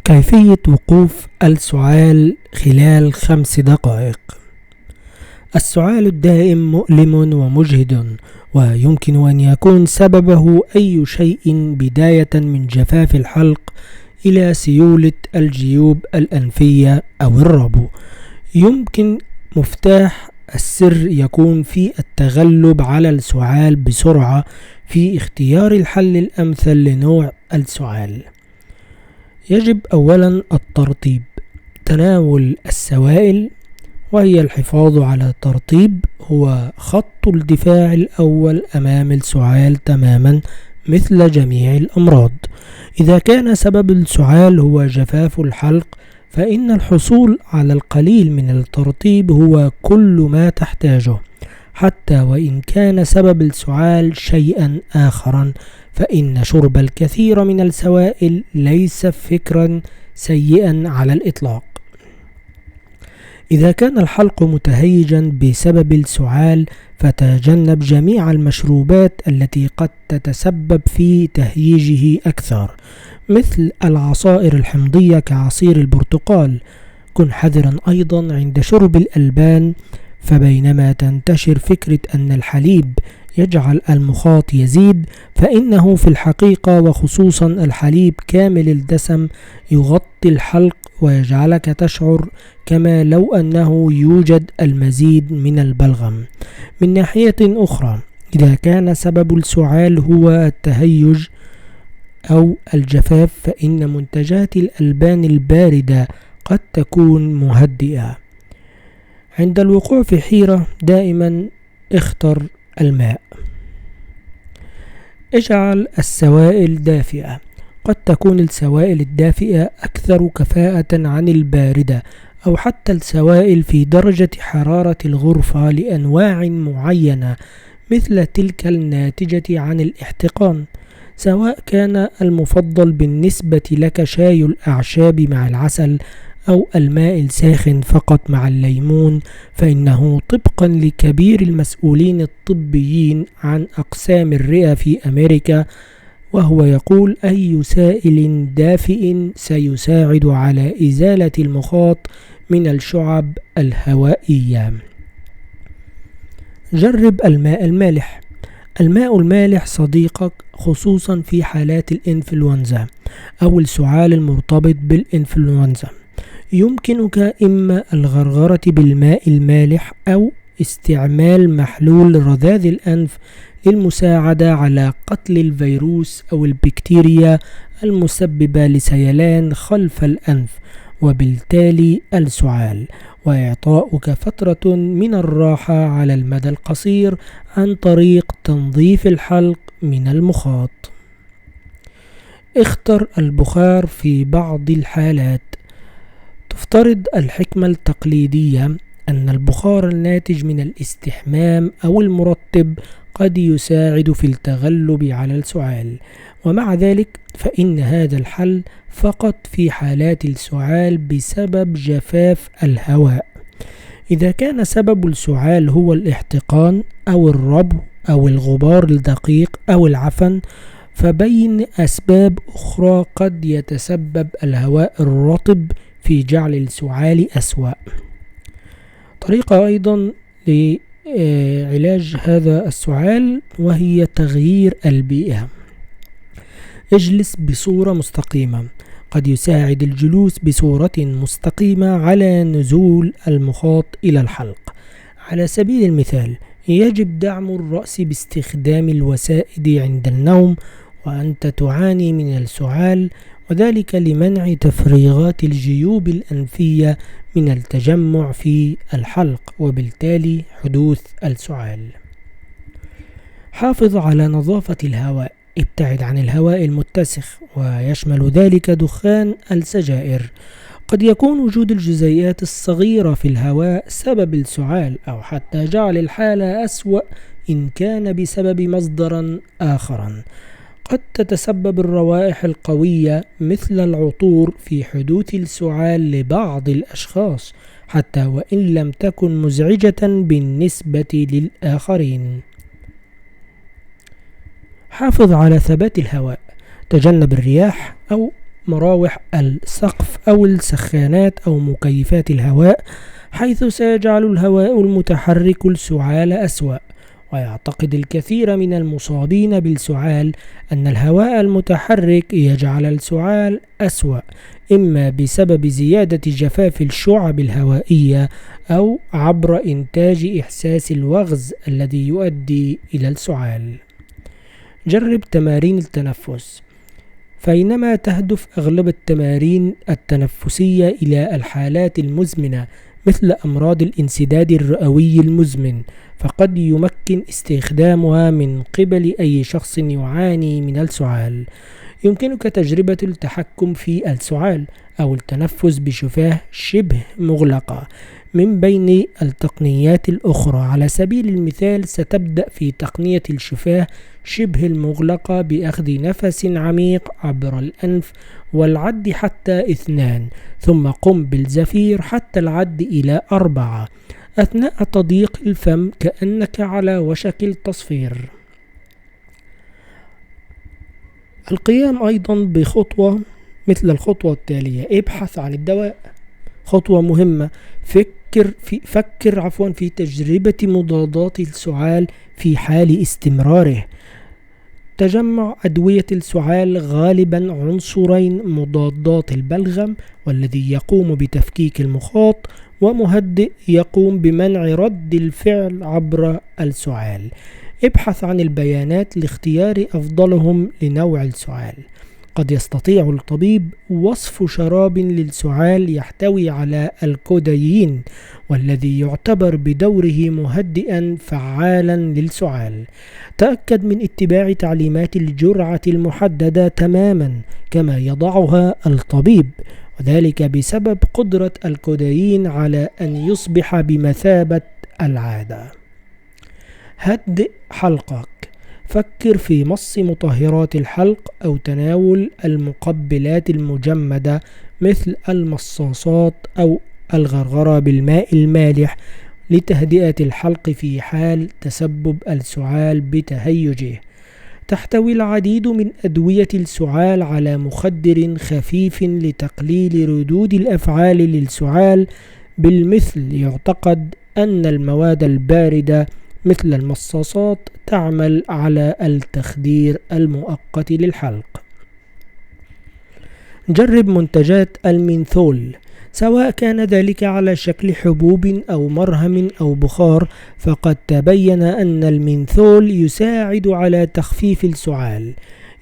كيفية وقوف السعال خلال 5 دقائق. السعال الدائم مؤلم ومجهد، ويمكن أن يكون سببه أي شيء، بداية من جفاف الحلق إلى سيولة الجيوب الأنفية أو الربو. يمكن مفتاح السر يكون في التغلب على السعال بسرعة في اختيار الحل الأمثل لنوع السعال. يجب أولا الترطيب، تناول السوائل، وهي الحفاظ على الترطيب هو خط الدفاع الأول أمام السعال تماما مثل جميع الأمراض. إذا كان سبب السعال هو جفاف الحلق، فإن الحصول على القليل من الترطيب هو كل ما تحتاجه، حتى وإن كان سبب السعال شيئا آخرا، فإن شرب الكثير من السوائل ليس فكرا سيئا على الإطلاق. إذا كان الحلق متهيجا بسبب السعال، فتجنب جميع المشروبات التي قد تتسبب في تهييجه أكثر، مثل العصائر الحمضية كعصير البرتقال. كن حذرا أيضا عند شرب الألبان، فبينما تنتشر فكرة أن الحليب يجعل المخاط يزيد، فإنه في الحقيقة وخصوصا الحليب كامل الدسم يغطي الحلق ويجعلك تشعر كما لو أنه يوجد المزيد من البلغم. من ناحية أخرى، إذا كان سبب السعال هو التهيج أو الجفاف، فإن منتجات الألبان الباردة قد تكون مهدئة. عند الوقوع في حيرة دائما اختر الماء. اجعل السوائل دافئة. قد تكون السوائل الدافئة أكثر كفاءة عن الباردة، أو حتى السوائل في درجة حرارة الغرفة لأنواع معينة، مثل تلك الناتجة عن الاحتقان. سواء كان المفضل بالنسبة لك شاي الأعشاب مع العسل أو الماء الساخن فقط مع الليمون، فإنه طبقا لكبير المسؤولين الطبيين عن أقسام الرئة في أمريكا، وهو يقول: أي سائل دافئ سيساعد على إزالة المخاط من الشعب الهوائية. جرب الماء المالح. الماء المالح صديقك، خصوصا في حالات الإنفلونزا أو السعال المرتبط بالإنفلونزا. يمكنك إما الغرغرة بالماء المالح أو استعمال محلول رذاذ الأنف للمساعدة على قتل الفيروس أو البكتيريا المسببة لسيلان خلف الأنف وبالتالي السعال، وإعطاؤك فترة من الراحة على المدى القصير عن طريق تنظيف الحلق من المخاط. اختر البخار في بعض الحالات. تفترض الحكمة التقليدية أن البخار الناتج من الاستحمام أو المرطب قد يساعد في التغلب على السعال، ومع ذلك فإن هذا الحل فقط في حالات السعال بسبب جفاف الهواء. إذا كان سبب السعال هو الاحتقان أو الربو أو الغبار الدقيق أو العفن، فبين أسباب أخرى قد يتسبب الهواء الرطب في جعل السعال أسوأ. طريقة أيضا لعلاج هذا السعال وهي تغيير البيئة. اجلس بصورة مستقيمة. قد يساعد الجلوس بصورة مستقيمة على نزول المخاط إلى الحلق. على سبيل المثال، يجب دعم الرأس باستخدام الوسائد عند النوم وأنت تعاني من السعال، وذلك لمنع تفريغات الجيوب الأنفية من التجمع في الحلق وبالتالي حدوث السعال. حافظ على نظافة الهواء. ابتعد عن الهواء المتسخ، ويشمل ذلك دخان السجائر. قد يكون وجود الجزيئات الصغيرة في الهواء سبب السعال، أو حتى جعل الحالة أسوأ إن كان بسبب مصدر آخر. قد تتسبب الروائح القوية مثل العطور في حدوث السعال لبعض الأشخاص، حتى وإن لم تكن مزعجة بالنسبة للآخرين. حافظ على ثبات الهواء. تجنب الرياح أو مراوح السقف أو السخانات أو مكيفات الهواء، حيث سيجعل الهواء المتحرك السعال أسوأ. ويعتقد الكثير من المصابين بالسعال أن الهواء المتحرك يجعل السعال أسوأ، إما بسبب زيادة جفاف الشعب الهوائية أو عبر إنتاج إحساس الوغز الذي يؤدي إلى السعال. جرب تمارين التنفس. فإنما تهدف أغلب التمارين التنفسية إلى الحالات المزمنة مثل أمراض الانسداد الرئوي المزمن، فقد يمكن استخدامها من قبل أي شخص يعاني من السعال. يمكنك تجربة التحكم في السعال أو التنفس بشفاه شبه مغلقة من بين التقنيات الأخرى. على سبيل المثال، ستبدأ في تقنية الشفاه شبه المغلقة بأخذ نفس عميق عبر الأنف والعد حتى 2، ثم قم بالزفير حتى العد إلى 4 أثناء تضييق الفم كأنك على وشك التصفير. القيام أيضا بخطوة مثل الخطوة التالية: ابحث عن الدواء. خطوة مهمة: فكر في تجربة مضادات السعال في حال استمراره. تجمع أدوية السعال غالبا عنصرين: مضادات البلغم والذي يقوم بتفكيك المخاط، ومهدئ يقوم بمنع رد الفعل عبر السعال. ابحث عن البيانات لاختيار أفضلهم لنوع السعال. قد يستطيع الطبيب وصف شراب للسعال يحتوي على الكودايين، والذي يعتبر بدوره مهدئا فعالا للسعال. تأكد من اتباع تعليمات الجرعة المحددة تماما كما يضعها الطبيب، وذلك بسبب قدرة الكودايين على أن يصبح بمثابة العادة. هدئ حلقك. فكر في مص مطهرات الحلق أو تناول المقبلات المجمدة مثل المصاصات أو الغرغرة بالماء المالح لتهدئة الحلق في حال تسبب السعال بتهيجه. تحتوي العديد من أدوية السعال على مخدر خفيف لتقليل ردود الأفعال للسعال، بالمثل يعتقد أن المواد الباردة مثل المصاصات تعمل على التخدير المؤقت للحلق. جرب منتجات المينثول، سواء كان ذلك على شكل حبوب أو مرهم أو بخار، فقد تبين أن المينثول يساعد على تخفيف السعال.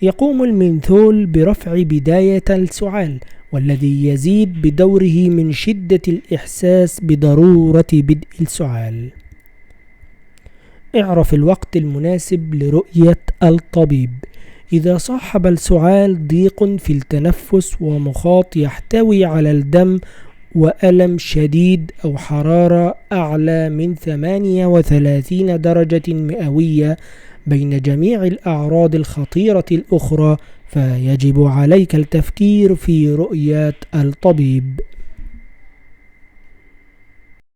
يقوم المينثول برفع بداية السعال، والذي يزيد بدوره من شدة الإحساس بضرورة بدء السعال. اعرف الوقت المناسب لرؤية الطبيب. إذا صاحب السعال ضيق في التنفس ومخاط يحتوي على الدم وألم شديد أو حرارة أعلى من 38 درجة مئوية بين جميع الأعراض الخطيرة الأخرى، فيجب عليك التفكير في رؤية الطبيب.